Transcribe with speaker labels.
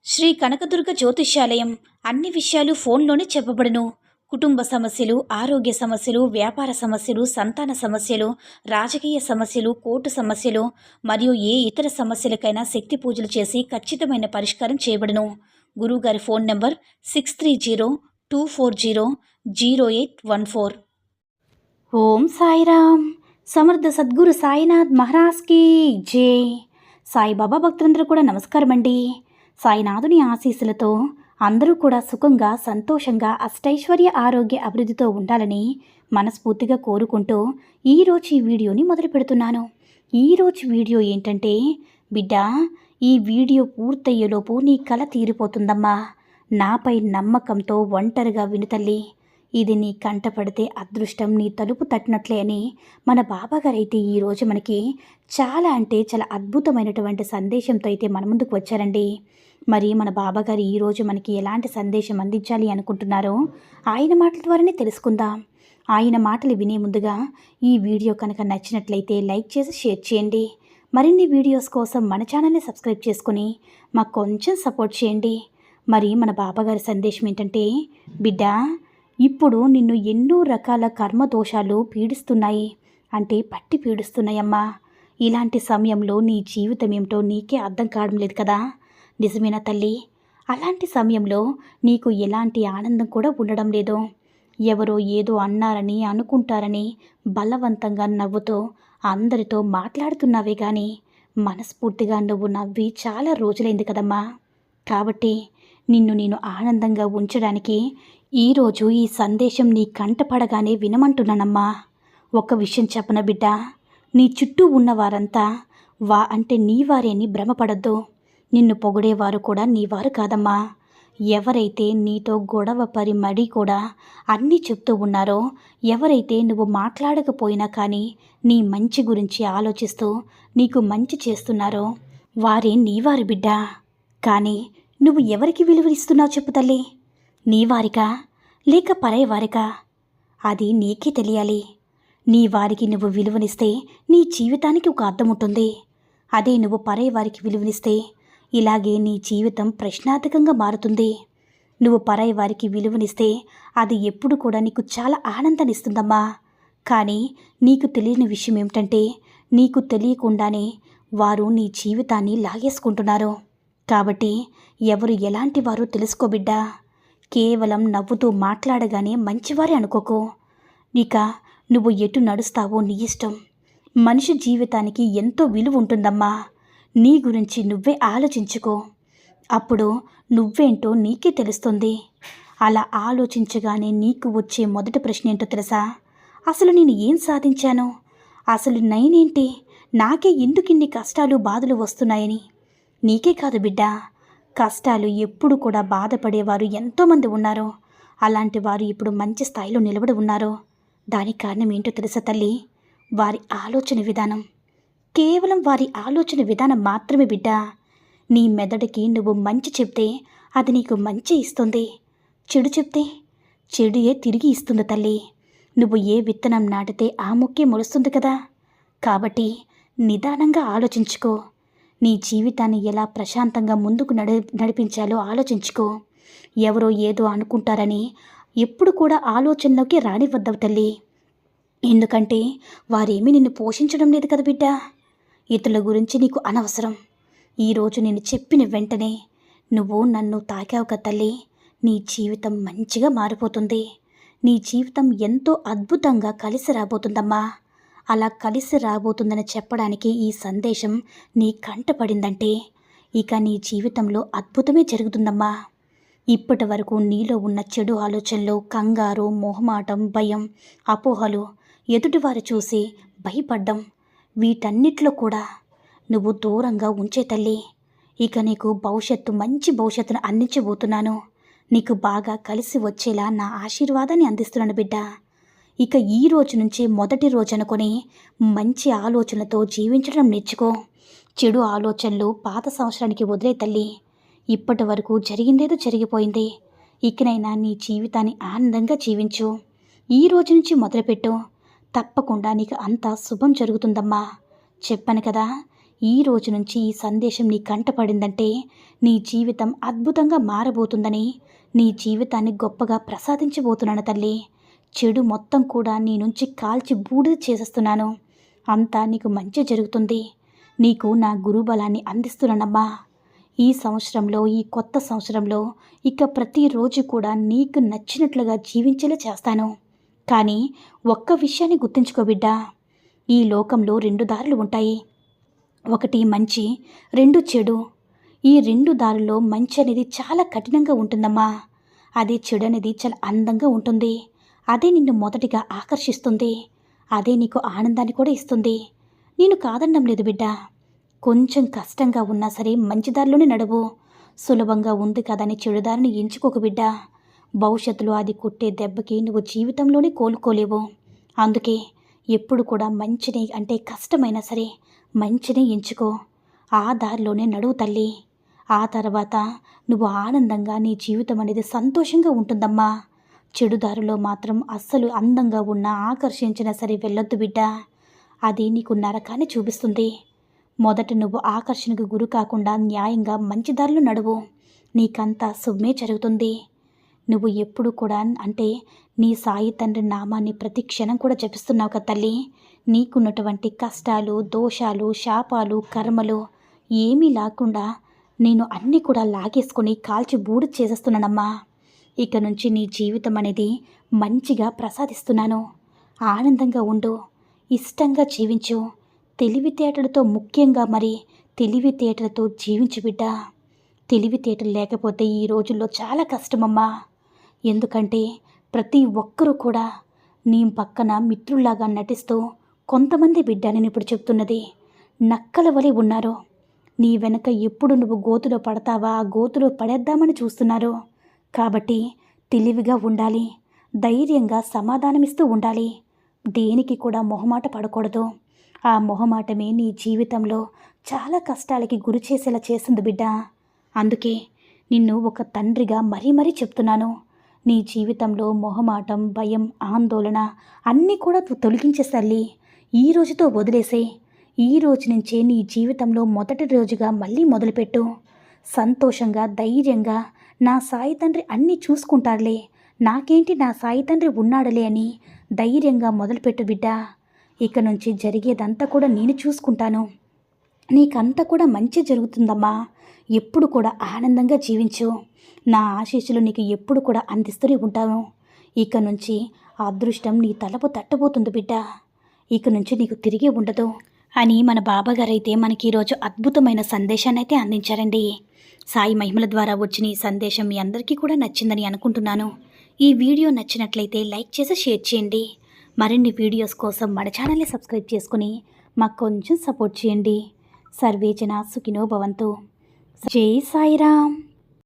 Speaker 1: శ్రీ కనకదుర్గ జ్యోతిష్యాలయం అన్ని విషయాలు ఫోన్లోనే చెప్పబడును. కుటుంబ సమస్యలు, ఆరోగ్య సమస్యలు, వ్యాపార సమస్యలు, సంతాన సమస్యలు, రాజకీయ సమస్యలు, కోర్టు సమస్యలు మరియు ఏ ఇతర సమస్యలకైనా శక్తి పూజలు చేసి ఖచ్చితమైన పరిష్కారం చేయబడును. గురువుగారి ఫోన్ నంబర్ 6302400814. ఓం సాయిరామ్. సమర్థ సద్గురు సాయినాథ్ మహారాజ్కి జై. సాయిబాబా భక్తులందరూ కూడా నమస్కారం అండి. సాయినాథుని ఆశీస్సులతో అందరూ కూడా సుఖంగా, సంతోషంగా, అష్టైశ్వర్య, ఆరోగ్య అభివృద్ధితో ఉండాలని మనస్ఫూర్తిగా కోరుకుంటూ ఈరోజు ఈ వీడియోని మొదలు పెడుతున్నాను. ఈరోజు వీడియో ఏంటంటే, బిడ్డ, ఈ వీడియో పూర్తయ్యేలోపు నీ కల తీరిపోతుందమ్మా. నాపై నమ్మకంతో ఒంటరిగా విను తల్లి. ఇది నీ కంటపడితే అదృష్టం నీ తలుపు తట్టినట్లే అని మన బాబాగారు అయితే ఈరోజు మనకి చాలా అద్భుతమైనటువంటి సందేశంతో అయితే మన ముందుకు వచ్చారండి. మరి మన బాబాగారు ఈరోజు మనకి ఎలాంటి సందేశం అందించాలి అనుకుంటున్నారో ఆయన మాటల ద్వారానే తెలుసుకుందాం. ఆయన మాటలు వినే ముందుగా ఈ వీడియో కనుక నచ్చినట్లయితే లైక్ చేసి షేర్ చేయండి. మరిన్ని వీడియోస్ కోసం మన ఛానల్ని సబ్స్క్రైబ్ చేసుకుని మాకు కొంచెం సపోర్ట్ చేయండి. మరి మన బాబాగారి సందేశం ఏంటంటే, బిడ్డ, ఇప్పుడు నిన్ను ఎన్నో రకాల కర్మదోషాలు పీడిస్తున్నాయి, అంటే పట్టి పీడిస్తున్నాయమ్మా. ఇలాంటి సమయంలో నీ జీవితం ఏమిటో నీకే అర్థం కావడం లేదు కదా. నిజమేనా తల్లి? అలాంటి సమయంలో నీకు ఎలాంటి ఆనందం కూడా ఉండడం లేదు. ఎవరో ఏదో అన్నారని, అనుకుంటారని బలవంతంగా నవ్వుతో అందరితో మాట్లాడుతున్నావే కానీ మనస్ఫూర్తిగా నువ్వు నవ్వి చాలా రోజులైంది కదమ్మా. కాబట్టి నిన్ను నేను ఆనందంగా ఉంచడానికి ఈరోజు ఈ సందేశం నీ కంటపడగానే వినమంటున్నానమ్మా. ఒక విషయం చెప్పన బిడ్డ, నీ చుట్టూ ఉన్నవారంతా అంటే నీవారే అని భ్రమపడద్దు. నిన్ను పొగిడేవారు కూడా నీవారు కాదమ్మా. ఎవరైతే నీతో గొడవ పరి మడి కూడా అన్నీ చెప్తూ ఉన్నారో, ఎవరైతే నువ్వు మాట్లాడకపోయినా కానీ నీ మంచి గురించి ఆలోచిస్తూ నీకు మంచి చేస్తున్నారో వారే నీవారు బిడ్డ. కానీ నువ్వు ఎవరికి విలువ ఇస్తున్నావు చెప్పు తల్లి? నీవారికా లేక పరాయివారికా? అది నీకే తెలియాలి. నీ వారికి నువ్వు విలువనిస్తే నీ జీవితానికి ఒక అర్థం ఉంటుంది. అదే నువ్వు పరాయివారికి విలువనిస్తే ఇలాగే నీ జీవితం ప్రశ్నార్థకంగా మారుతుంది. నువ్వు పరాయివారికి విలువనిస్తే అది ఎప్పుడు కూడా నీకు చాలా ఆనందాన్ని ఇస్తుందమ్మా. కానీ నీకు తెలియని విషయం ఏమిటంటే, నీకు తెలియకుండానే వారు నీ జీవితాన్ని లాగేసుకుంటున్నారు. కాబట్టి ఎవరు ఎలాంటి వారో తెలుసుకోబిడ్డా. కేవలం నవ్వుతూ మాట్లాడగానే మంచివారే అనుకోకు. ఇక నువ్వు ఎటు నడుస్తావో నీ ఇష్టం. మనిషి జీవితానికి ఎంతో విలువ ఉంటుందమ్మా. నీ గురించి నువ్వే ఆలోచించుకో. అప్పుడు నువ్వేంటో నీకే తెలుస్తుంది. అలా ఆలోచించగానే నీకు వచ్చే మొదటి ప్రశ్న ఏంటో తెలుసా? అసలు నేను ఏం సాధించాను? అసలు నేనేంటి? నాకే ఎందుకు ఇన్ని కష్టాలు, బాధలు వస్తున్నాయని. నీకే కాదు బిడ్డ, కష్టాలు ఎప్పుడు కూడా బాధపడేవారు ఎంతోమంది ఉన్నారు. అలాంటి వారు ఇప్పుడు మంచి స్థాయిలో నిలబడి ఉన్నారు. దానికి కారణం ఏంటో తెలుసా తల్లి? వారి ఆలోచన విధానం. కేవలం వారి ఆలోచన విధానం మాత్రమే బిడ్డ. నీ మెదడుకి నువ్వు మంచి చెప్తే అది నీకు మంచి ఇస్తుంది. చెడు చెప్తే చెడుయే తిరిగి ఇస్తుంది తల్లి. నువ్వు ఏ విత్తనం నాటితే ఆ మొక్కే మొలుస్తుంది కదా. కాబట్టి నిదానంగా ఆలోచించుకో. నీ జీవితాన్ని ఎలా ప్రశాంతంగా ముందుకు నడిపించాలో ఆలోచించుకో. ఎవరో ఏదో అనుకుంటారని ఎప్పుడు కూడా ఆలోచనలోకి రానివ్వద్దవు తల్లి. ఎందుకంటే వారేమీ నిన్ను పోషించడం లేదు కదా బిడ్డ. ఇతరుల గురించి నీకు అనవసరం. ఈరోజు నేను చెప్పిన వెంటనే నువ్వు నన్ను తాకావు కదా తల్లి, నీ జీవితం మంచిగా మారిపోతుంది. నీ జీవితం ఎంతో అద్భుతంగా కలిసి రాబోతుందమ్మా. అలా కలిసి రాబోతుందని చెప్పడానికి ఈ సందేశం నీ కంటపడిందంటే ఇక నీ జీవితంలో అద్భుతమే జరుగుతుందమ్మా. ఇప్పటి వరకు నీలో ఉన్న చెడు ఆలోచనలు, కంగారు, మొహమాటం, భయం, అపోహలు, ఎదుటివారు చూసి భయపడ్డం, వీటన్నిటిలో కూడా నువ్వు దూరంగా ఉంచే తల్లి. ఇక నీకు మంచి భవిష్యత్తును అందించబోతున్నాను. నీకు బాగా కలిసి వచ్చేలా నా ఆశీర్వాదాన్ని అందిస్తున్నాను బిడ్డ. ఇక ఈ రోజు నుంచి మొదటి రోజు అనుకొని మంచి ఆలోచనలతో జీవించడం నేర్చుకో. చెడు ఆలోచనలు పాత సంవత్సరానికి వదిలే తల్లి. ఇప్పటి వరకు జరిగిందేదో జరిగిపోయింది. ఇకనైనా నీ జీవితాన్ని ఆనందంగా జీవించు. ఈ రోజు నుంచి మొదలుపెట్టు. తప్పకుండా నీకు అంతా శుభం జరుగుతుందమ్మా. చెప్పాను కదా, ఈ రోజు నుంచి ఈ సందేశం నీ కంట పడిందంటే నీ జీవితం అద్భుతంగా మారబోతుందని, నీ జీవితాన్ని గొప్పగా ప్రసాదించబోతున్నాను తల్లి. చెడు మొత్తం కూడా నీ నుంచి కాల్చి బూడిద చేసేస్తున్నాను. అంతా నీకు మంచి జరుగుతుంది. నీకు నా గురుబలాన్ని అందిస్తున్నానమ్మా. ఈ సంవత్సరంలో, ఈ కొత్త సంవత్సరంలో ఇక ప్రతిరోజు కూడా నీకు నచ్చినట్లుగా జీవించేలా చేస్తాను. కానీ ఒక్క విషయాన్ని గుర్తుంచుకో బిడ్డా, ఈ లోకంలో 2 దారులు ఉంటాయి. ఒకటి మంచి, 2 చెడు. ఈ 2 దారుల్లో మంచి అనేది చాలా కఠినంగా ఉంటుందమ్మా. అదే చెడు అనేది చాలా అందంగా ఉంటుంది. అదే నిన్ను మొదటిగా ఆకర్షిస్తుంది. అదే నీకు ఆనందాన్ని కూడా ఇస్తుంది. నేను కాదనడం లేదు బిడ్డా. కొంచెం కష్టంగా ఉన్నా సరే మంచి దారిలోనే నడువు. సులభంగా ఉంది కదని చెడుదారిని ఎంచుకోకు బిడ్డా. భవిష్యత్తులో అది కొట్టే దెబ్బకి నువ్వు జీవితంలోనే కోలుకోలేవు. అందుకే ఎప్పుడు కూడా మంచిని, అంటే కష్టమైనా సరే మంచిని ఎంచుకో. ఆ దారిలోనే నడువు తల్లి. ఆ తర్వాత నువ్వు ఆనందంగా, నీ జీవితం అనేది సంతోషంగా ఉంటుందమ్మా. చెడు దారిలో మాత్రం అస్సలు అందంగా ఉన్నా, ఆకర్షించినా సరే వెళ్ళొద్దు బిడ్డా. అది నీకు నరకాన్ని చూపిస్తుంది. మొదట నువ్వు ఆకర్షణకు గురి కాకుండా న్యాయంగా మంచి దారిలో నడువు. నీకంతా శుభమే జరుగుతుంది. నువ్వు ఎప్పుడు కూడా, అంటే నీ సాయి తండ్రి నామాన్ని ప్రతి క్షణం కూడా జపిస్తున్నావు కదా తల్లి. నీకున్నటువంటి కష్టాలు, దోషాలు, శాపాలు, కర్మలు ఏమీ లేకుండా నేను అన్నీ కూడా లాగేసుకొని కాల్చి బూడి చేసేస్తున్నానమ్మా. ఇక నుంచి నీ జీవితం అనేది మంచిగా ప్రసాదిస్తున్నాను. ఆనందంగా ఉండు, ఇష్టంగా జీవించు. తెలివితేటలతో, ముఖ్యంగా మరి తెలివితేటలతో జీవించు బిడ్డా. తెలివితేటలు లేకపోతే ఈ రోజుల్లో చాలా కష్టమమ్మా. ఎందుకంటే ప్రతి ఒక్కరూ కూడా నీ పక్కన మిత్రుల్లాగా నటిస్తూ, కొంతమంది బిడ్డ నేను ఇప్పుడు చెప్తున్నది నక్కల వలె ఉన్నారు. నీ వెనక ఎప్పుడు నువ్వు గోతులో పడతావా, ఆ గోతులో పడేద్దామని చూస్తున్నారు. కాబట్టి తెలివిగా ఉండాలి, ధైర్యంగా సమాధానమిస్తూ ఉండాలి. దేనికి కూడా మొహమాట పడకూడదు. ఆ మొహమాటమే నీ జీవితంలో చాలా కష్టాలకి గురి చేసేలా చేస్తుంది బిడ్డ. అందుకే నిన్ను ఒక తండ్రిగా మరీ మరీ చెప్తున్నాను. నీ జీవితంలో మొహమాటం, భయం, ఆందోళన అన్నీ కూడా తొలగించేసల్లి ఈ రోజుతో వదిలేసే. ఈ రోజు నుంచే నీ జీవితంలో మొదటి రోజుగా మళ్ళీ మొదలుపెట్టు. సంతోషంగా, ధైర్యంగా నా సాయి తండ్రి అన్నీ చూసుకుంటారులే, నాకేంటి నా సాయి తండ్రి ఉన్నాడులే అని ధైర్యంగా మొదలుపెట్టు బిడ్డ. ఇక నుంచి జరిగేదంతా కూడా నేను చూసుకుంటాను. నీకంతా కూడా మంచి జరుగుతుందమ్మా. ఎప్పుడు కూడా ఆనందంగా జీవించు. నా ఆశీస్సులు నీకు ఎప్పుడు కూడా అందిస్తూనే ఉంటాను. ఇక నుంచి ఆ అదృష్టం నీ తలపు తట్టబోతుంది బిడ్డ. ఇక నుంచి నీకు తిరిగి ఉండదు అని మన బాబాగారైతే మనకి ఈరోజు అద్భుతమైన సందేశాన్ని అయితే అందించారండి. సాయి మహిమల ద్వారా వచ్చిన ఈ సందేశం మీ అందరికీ కూడా నచ్చిందని అనుకుంటున్నాను. ఈ వీడియో నచ్చినట్లయితే లైక్ చేసి షేర్ చేయండి. మరిన్ని వీడియోస్ కోసం మన ఛానల్ని సబ్స్క్రైబ్ చేసుకుని మాకు కొంచెం సపోర్ట్ చేయండి. సర్వే జన సుఖినో భవంతు. జై సాయిరామ్.